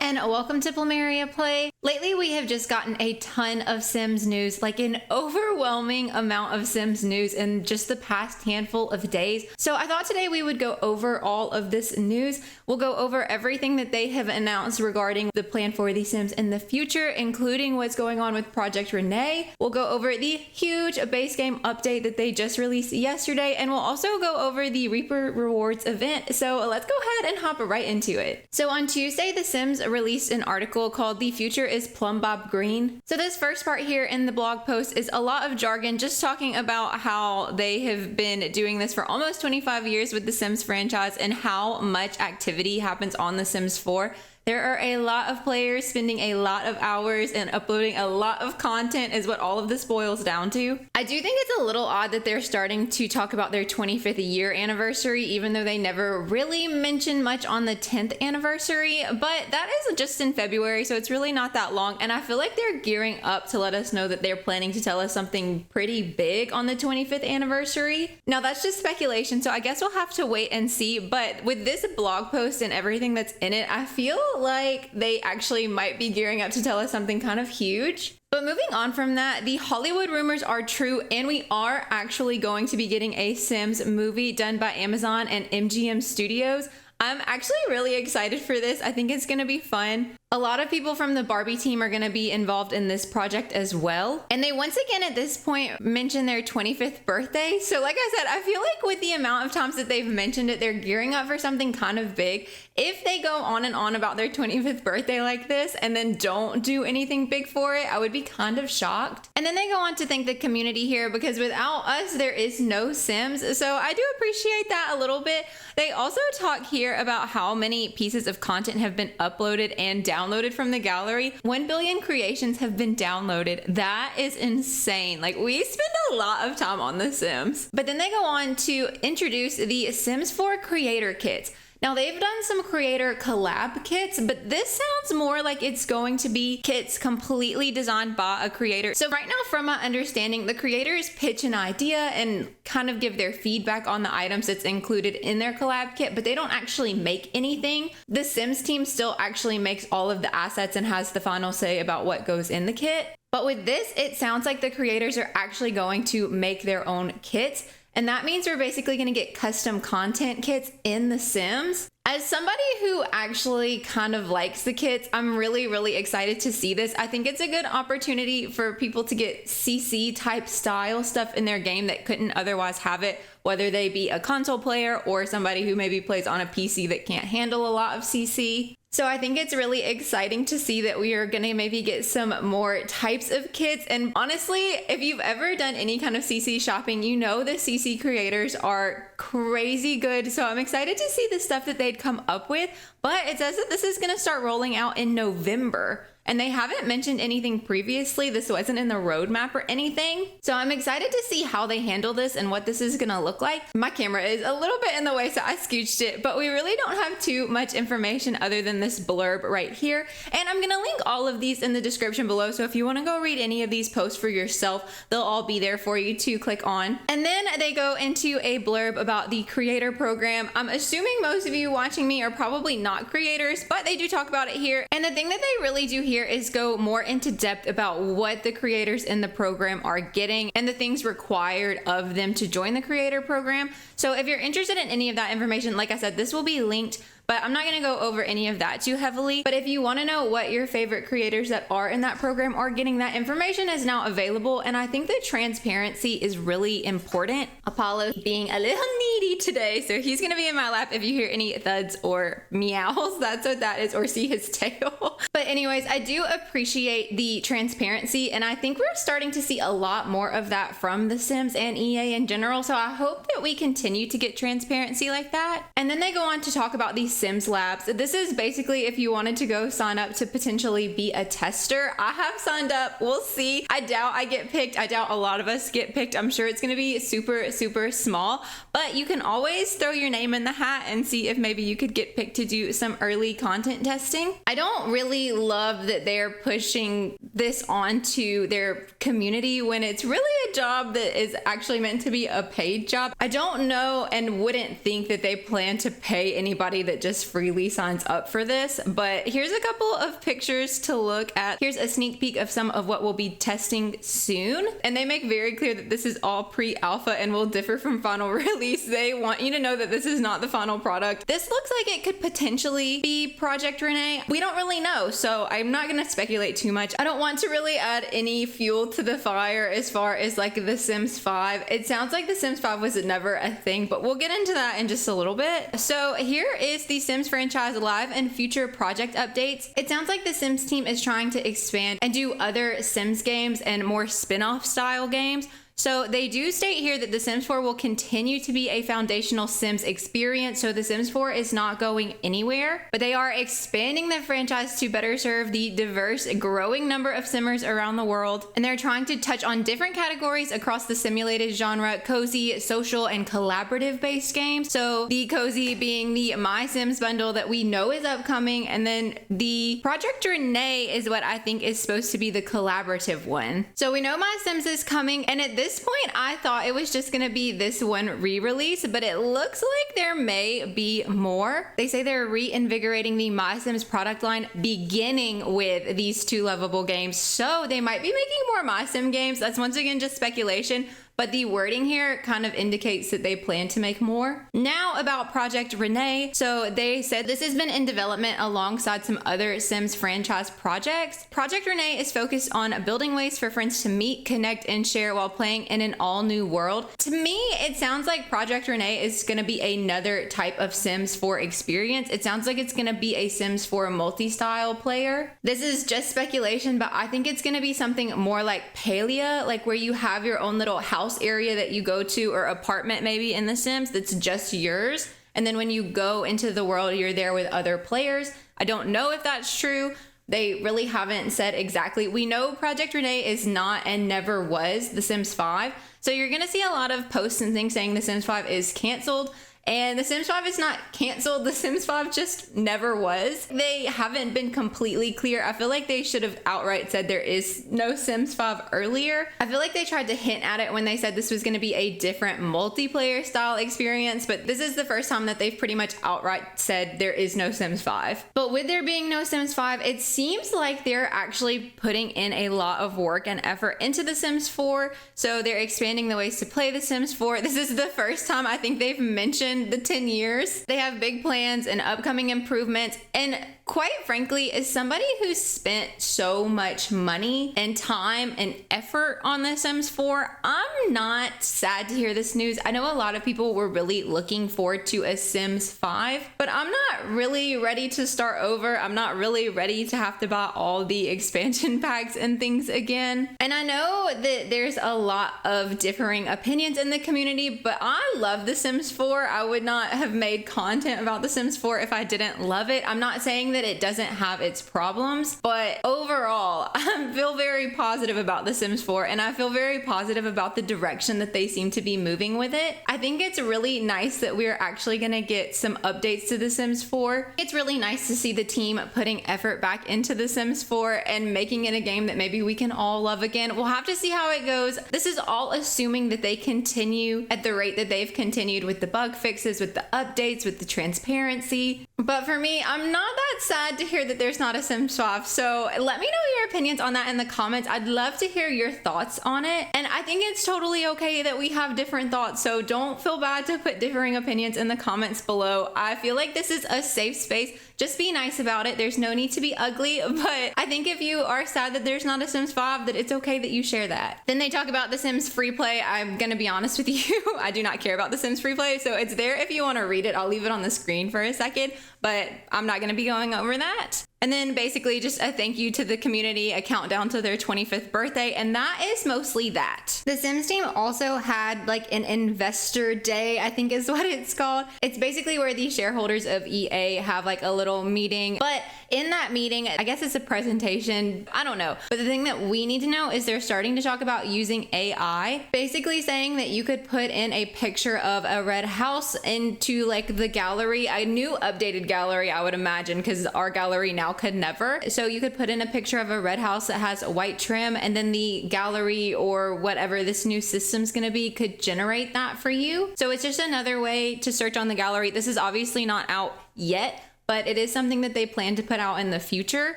and welcome to PlumeriaPlay. Lately, we have just gotten a ton of Sims news, like an overwhelming amount of Sims news in just the past handful of days. So I thought today we would go over all of this news. We'll go over everything that they have announced regarding the plan for the Sims in the future, including what's going on with Project Renee. We'll go over the huge base game update that they just released yesterday, and we'll also go over the Reaper Rewards event. So let's go ahead and hop right into it. So on Tuesday, The Sims released an article called "The Future is Plumbob Green." So this first part here in the blog post is a lot of jargon, just talking about how they have been doing this for almost 25 years with the Sims franchise and how much activity happens on The Sims 4. There are a lot of players spending a lot of hours and uploading a lot of content is what all of this boils down to. I do think it's a little odd that they're starting to talk about their 25th year anniversary, even though they never really mentioned much on the 10th anniversary, but that is just in February, so it's really not that long, and I feel like they're gearing up to let us know that they're planning to tell us something pretty big on the 25th anniversary. Now that's just speculation, so I guess we'll have to wait and see, but with this blog post and everything that's in it, I feel like they actually might be gearing up to tell us something kind of huge. But moving on from that, the Hollywood rumors are true, and we are actually going to be getting a Sims movie done by Amazon and MGM Studios. I'm actually really excited for this. I think it's going to be fun. A lot of people from the Barbie team are going to be involved in this project as well. And they once again at this point mention their 25th birthday. So like I said, I feel like with the amount of times that they've mentioned it, they're gearing up for something kind of big. If they go on and on about their 25th birthday like this and then don't do anything big for it, I would be kind of shocked. And then they go on to thank the community here because without us, there is no Sims. So I do appreciate that a little bit. They also talk here about how many pieces of content have been uploaded and downloaded from the gallery. 1 billion creations have been downloaded. That is insane. Like, we spend a lot of time on The Sims. But then they go on to introduce the Sims 4 creator kits. Now, they've done some creator collab kits, but this sounds more like it's going to be kits completely designed by a creator. So right now, from my understanding, the creators pitch an idea and kind of give their feedback on the items that's included in their collab kit, but they don't actually make anything. The Sims team still actually makes all of the assets and has the final say about what goes in the kit. But with this, it sounds like the creators are actually going to make their own kits. And that means we're basically going to get custom content kits in The Sims. As somebody who actually kind of likes the kits, I'm really excited to see this. I think it's a good opportunity for people to get CC type style stuff in their game that couldn't otherwise have it, whether they be a console player or somebody who maybe plays on a PC that can't handle a lot of CC. So I think it's really exciting to see that we are gonna maybe get some more types of kits. And honestly, if you've ever done any kind of CC shopping, you know the CC creators are crazy good. So I'm excited to see the stuff that they'd come up with. But it says that this is gonna start rolling out in November. And they haven't mentioned anything previously. This wasn't in the roadmap or anything. So I'm excited to see how they handle this and what this is gonna look like. My camera is a little bit in the way, so I scooched it, but we really don't have too much information other than this blurb right here. And I'm gonna link all of these in the description below. So if you wanna go read any of these posts for yourself, they'll all be there for you to click on. And then they go into a blurb about the creator program. I'm assuming most of you watching me are probably not creators, but they do talk about it here. And the thing that they really do here is go more into depth about what the creators in the program are getting and the things required of them to join the creator program. So if you're interested in any of that information, like I said, this will be linked, but I'm not going to go over any of that too heavily. But if you want to know what your favorite creators that are in that program are getting, that information is now available. And I think the transparency is really important. Apollo being a little needy today, so he's going to be in my lap if you hear any thuds or meows. That's what that is, or see his tail. But anyways, I do appreciate the transparency, and I think we're starting to see a lot more of that from The Sims and EA in general. So I hope that we continue to get transparency like that. And then they go on to talk about these Sims Labs. This is basically if you wanted to go sign up to potentially be a tester. I have signed up. We'll see. I doubt I get picked. I doubt a lot of us get picked. I'm sure it's going to be super small, but you can always throw your name in the hat and see if maybe you could get picked to do some early content testing. I don't really love that they're pushing this onto their community when it's really a job that is actually meant to be a paid job. I don't know and wouldn't think that they plan to pay anybody that just freely signs up for this, but here's a couple of pictures to look at. Here's a sneak peek of some of what we'll be testing soon, and they make very clear that this is all pre-alpha and will differ from final release. They want you to know that this is not the final product. This looks like it could potentially be Project Renee. We don't really know, so I'm not gonna speculate too much. I don't want to really add any fuel to the fire as far as like The Sims 5. It sounds like The Sims 5 was never a thing, but we'll get into that in just a little bit. So here is the Sims franchise live and future project updates. It sounds like the Sims team is trying to expand and do other Sims games and more spin-off style games. So they do state here that The Sims 4 will continue to be a foundational Sims experience, so The Sims 4 is not going anywhere, but they are expanding the franchise to better serve the diverse, growing number of Simmers around the world, and they're trying to touch on different categories across the simulated genre, cozy, social, and collaborative based games. So the cozy being the MySims bundle that we know is upcoming, and then the Project Renee is what I think is supposed to be the collaborative one. So we know MySims is coming, and at this point I thought it was just gonna be this one re-release, but it looks like there may be more. They say they're reinvigorating the MySims product line beginning with these 2 lovable games, so they might be making more MySim games. That's once again just speculation, but the wording here kind of indicates that they plan to make more. Now about Project Renee. So they said this has been in development alongside some other Sims franchise projects. Project Renee is focused on building ways for friends to meet, connect, and share while playing in an all-new world. To me, it sounds like Project Renee is gonna be another type of Sims 4 experience. It sounds like it's gonna be a Sims 4 multi-style player. This is just speculation, but I think it's gonna be something more like Palia, like where you have your own little house area that you go to, or apartment maybe in The Sims that's just yours, and then when you go into the world you're there with other players. I don't know if that's true. They really haven't said exactly. We know Project Renee is not and never was The Sims 5, so you're gonna see a lot of posts and things saying The Sims 5 is canceled. And The Sims 5 is not canceled. The Sims 5 just never was. They haven't been completely clear. I feel like they should have outright said there is no Sims 5 earlier. I feel like they tried to hint at it when they said this was going to be a different multiplayer style experience, but this is the first time that they've pretty much outright said there is no Sims 5. But with there being no Sims 5, it seems like they're actually putting in a lot of work and effort into The Sims 4. So they're expanding the ways to play The Sims 4. This is the first time I think they've mentioned the 10 years. They have big plans and upcoming improvements, and quite frankly, as somebody who's spent so much money and time and effort on The Sims 4, I'm not sad to hear this news. I know a lot of people were really looking forward to a Sims 5, but I'm not really ready to start over. I'm not really ready to have to buy all the expansion packs and things again. And I know that there's a lot of differing opinions in the community, but I love The Sims 4. I would not have made content about The Sims 4 if I didn't love it. I'm not saying that it doesn't have its problems, but overall, I feel very positive about The Sims 4, and I feel very positive about the direction that they seem to be moving with it. I think it's really nice that we're actually gonna get some updates to The Sims 4. It's really nice to see the team putting effort back into The Sims 4 and making it a game that maybe we can all love again. We'll have to see how it goes. This is all assuming that they continue at the rate that they've continued with the bug fixes, with the updates, with the transparency. But for me, I'm not that sad to hear that there's not a Sims 5, so let me know your opinions on that in the comments. I'd love to hear your thoughts on it, and I think it's totally okay that we have different thoughts, so don't feel bad to put differing opinions in the comments below. I feel like this is a safe space. Just be nice about it. There's no need to be ugly, but I think if you are sad that there's not a Sims 5, that it's okay that you share that. Then they talk about The Sims free play. I'm gonna be honest with you, I do not care about The Sims free play, so it's there if you want to read it. I'll leave it on the screen for a second, but I'm not gonna be going over that. And then basically just a thank you to the community, a countdown to their 25th birthday, and that is mostly that. The Sims team also had like an investor day, I think is what it's called. It's basically where the shareholders of EA have like a little meeting, but in that meeting, I guess it's a presentation, I don't know. But the thing that we need to know is they're starting to talk about using AI, basically saying that you could put in a picture of a red house into like the gallery, a new updated gallery, I would imagine, because our gallery now could never. So you could put in a picture of a red house that has a white trim, and then the gallery or whatever this new system's gonna be could generate that for you. So it's just another way to search on the gallery. This is obviously not out yet, but it is something that they plan to put out in the future.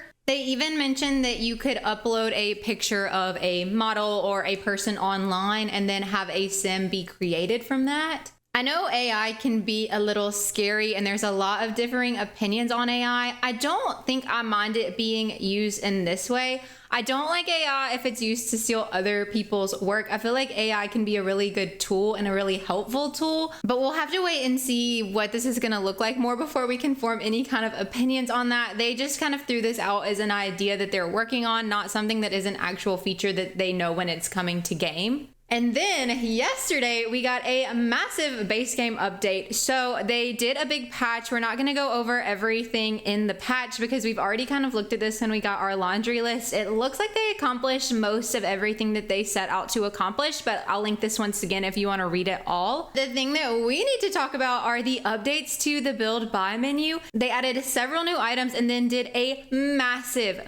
They even mentioned that you could upload a picture of a model or a person online and then have a sim be created from that. I know AI can be a little scary and there's a lot of differing opinions on AI. I don't think I mind it being used in this way. I don't like AI if it's used to steal other people's work. I feel like AI can be a really good tool and a really helpful tool, but we'll have to wait and see what this is gonna look like more before we can form any kind of opinions on that. They just kind of threw this out as an idea that they're working on, not something that is an actual feature that they know when it's coming to game. And then yesterday we got a massive base game update. So they did a big patch. We're not going to go over everything in the patch because we've already kind of looked at this when we got our laundry list. It looks like they accomplished most of everything that they set out to accomplish, but I'll link this once again if you want to read it all. The thing that we need to talk about are the updates to the BuildBuy menu. They added several new items and then did a massive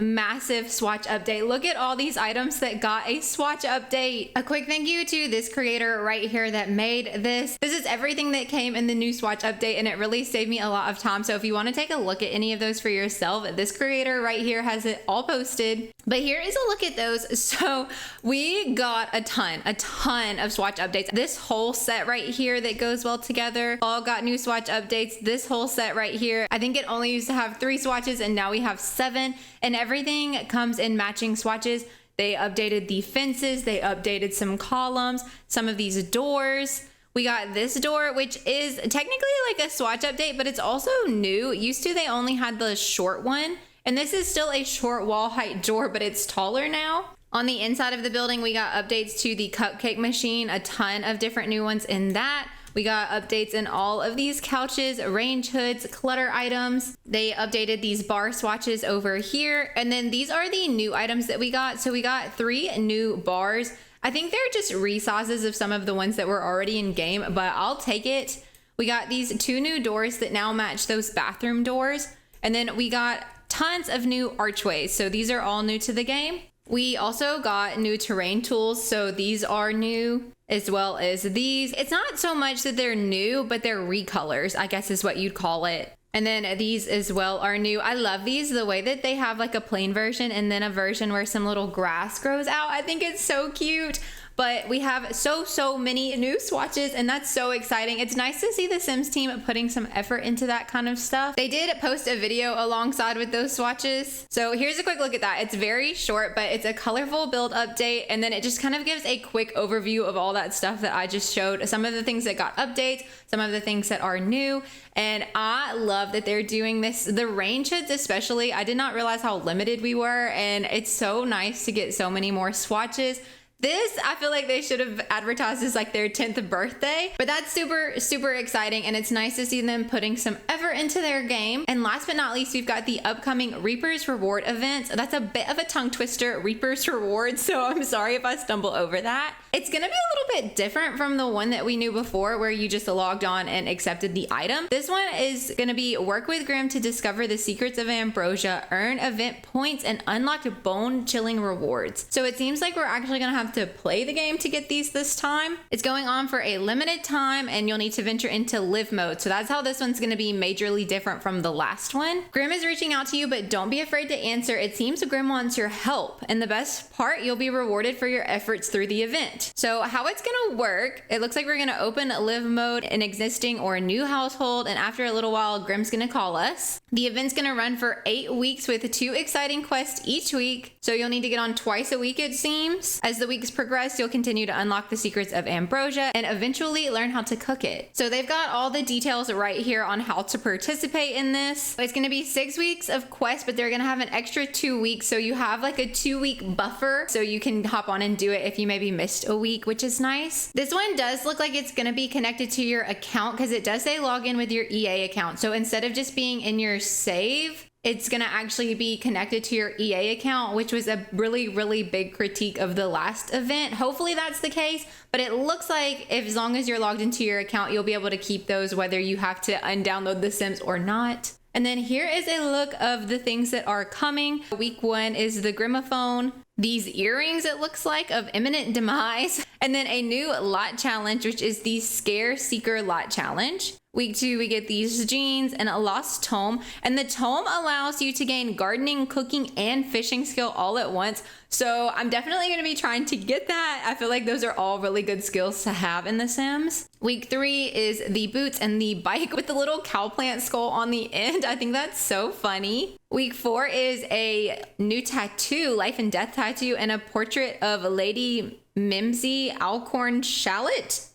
Swatch update. Look at all these items that got a Swatch update. A quick thank you to this creator right here that made this. This is everything that came in the new Swatch update and it really saved me a lot of time. So if you want to take a look at any of those for yourself, this creator right here has it all posted. But here is a look at those. So we got a ton of Swatch updates. This whole set right here that goes well together all got new Swatch updates. This whole set right here, I think it only used to have 3 swatches and now we have 7, and everything comes in matching swatches. They updated the fences, they updated some columns, some of these doors. We got this door, which is technically like a Swatch update, but it's also new. Used to, they only had the short one, and this is still a short wall height door, but it's taller now. On the inside of the building, we got updates to the cupcake machine, a ton of different new ones in that. We got updates in all of these couches, range hoods, clutter items. They updated these bar swatches over here. And then these are the new items that we got. So we got 3 new bars. I think they're just resizes of some of the ones that were already in game, but I'll take it. We got these 2 new doors that now match those bathroom doors. And then we got tons of new archways. So these are all new to the game. We also got new terrain tools. So these are new, as well as these. It's not so much that they're new, but they're recolors, I guess is what you'd call it. And then these as well are new. I love these, the way that they have like a plain version and then a version where some little grass grows out. I think it's so cute. But we have so many new swatches, and that's so exciting. It's nice to see the Sims team putting some effort into that kind of stuff. They did post a video alongside with those swatches. So here's a quick look at that. It's very short, but it's a colorful build update, and then it just kind of gives a quick overview of all that stuff that I just showed. Some of the things that got updates, some of the things that are new, and I love that they're doing this. The range hoods especially, I did not realize how limited we were, and it's so nice to get so many more swatches. This, I feel like they should have advertised as like their 10th birthday, but that's super exciting, and it's nice to see them putting some effort into their game. And last but not least, we've got the upcoming Reaper's Reward event. That's a bit of a tongue twister, Reaper's Reward, so I'm sorry if I stumble over that. It's gonna be a little bit different from the one that we knew before where you just logged on and accepted the item. This one is gonna be work with Grim to discover the secrets of Ambrosia, earn event points, and unlock bone-chilling rewards. So it seems like we're actually gonna have to play the game to get these this time. It's going on for a limited time, and you'll need to venture into live mode. So that's how this one's gonna be majorly different from the last one. Grim is reaching out to you, but don't be afraid to answer. It seems Grim wants your help, and the best part, you'll be rewarded for your efforts through the event. So how it's gonna work, it looks like we're gonna open live mode in existing or a new household, and after a little while, Grim's gonna call us. The event's gonna run for 8 weeks with 2 exciting quests each week. So you'll need to get on twice a week, it seems. As the weeks progress, you'll continue to unlock the secrets of Ambrosia and eventually learn how to cook it. So they've got all the details right here on how to participate in this. It's gonna be 6 weeks of quests, but they're gonna have an extra 2 weeks. So you have like a 2-week buffer, so you can hop on and do it if you maybe missed a week, which is nice. This one does look like it's gonna be connected to your account because it does say log in with your EA account. So instead of just being in your save, it's going to actually be connected to your EA account, which was a really big critique of the last event. Hopefully that's the case, but it looks like as long as you're logged into your account, you'll be able to keep those whether you have to undownload The Sims or not. And then here is a look of the things that are coming. Week 1 is the Grimophone, these earrings it looks like of imminent demise, and then a new lot challenge, which is the Scare Seeker lot challenge. Week 2, we get these jeans and a lost tome, and the tome allows you to gain gardening, cooking, and fishing skill all at once. So I'm definitely going to be trying to get that. I feel like those are all really good skills to have in The Sims. Week 3 is the boots and the bike with the little cowplant skull on the end. I think that's so funny. Week 4 is a new tattoo, life and death tattoo, and a portrait of Lady Mimsy Alcorn Shallot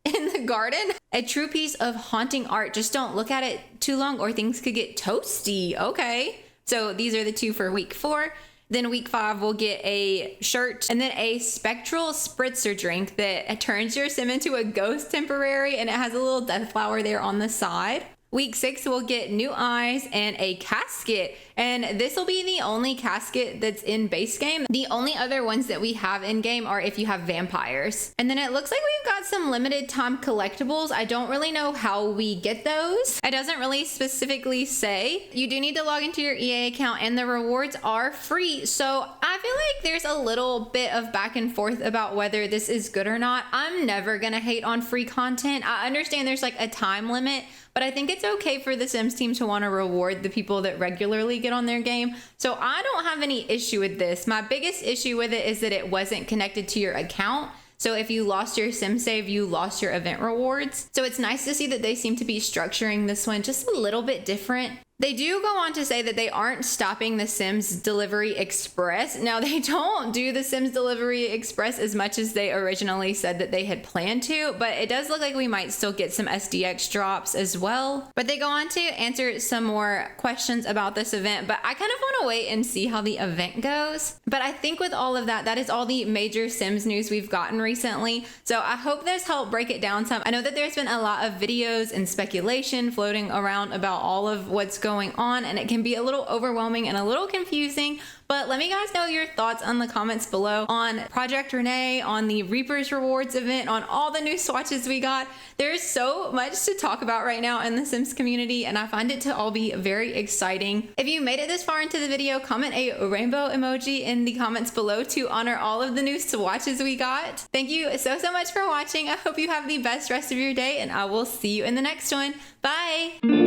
in the garden. A true piece of haunting art. Just don't look at it too long or things could get toasty. Okay. So these are the 2 for week 4. Then week 5, we'll get a shirt and then a spectral spritzer drink that turns your sim into a ghost temporary, and it has a little death flower there on the side. Week 6, we'll get new eyes and a casket, and this will be the only casket that's in base game. The only other ones that we have in game are if you have vampires. And then it looks like we've got some limited time collectibles. I don't really know how we get those. It doesn't really specifically say. You do need to log into your EA account, and the rewards are free. So I feel like there's a little bit of back and forth about whether this is good or not. I'm never gonna hate on free content. I understand there's like a time limit, but I think it's okay for the Sims team to want to reward the people that regularly get on their game. So I don't have any issue with this. My biggest issue with it is that it wasn't connected to your account. So if you lost your sim save, you lost your event rewards. So it's nice to see that they seem to be structuring this one just a little bit different. They do go on to say that they aren't stopping the Sims Delivery Express. Now, they don't do the Sims Delivery Express as much as they originally said that they had planned to, but it does look like we might still get some SDX drops as well. But they go on to answer some more questions about this event, but I kind of want to wait and see how the event goes. But I think with all of that, that is all the major Sims news we've gotten recently. So I hope this helped break it down some. I know that there's been a lot of videos and speculation floating around about all of what's going on, and it can be a little overwhelming and a little confusing, but let me guys know your thoughts on the comments below on Project Renee, on the Reaper's Rewards event, on all the new swatches we got. There's so much to talk about right now in the Sims community, and I find it to all be very exciting. If you made it this far into the video, comment a rainbow emoji in the comments below to honor all of the new swatches we got. Thank you so much for watching. I hope you have the best rest of your day, and I will see you in the next one. Bye!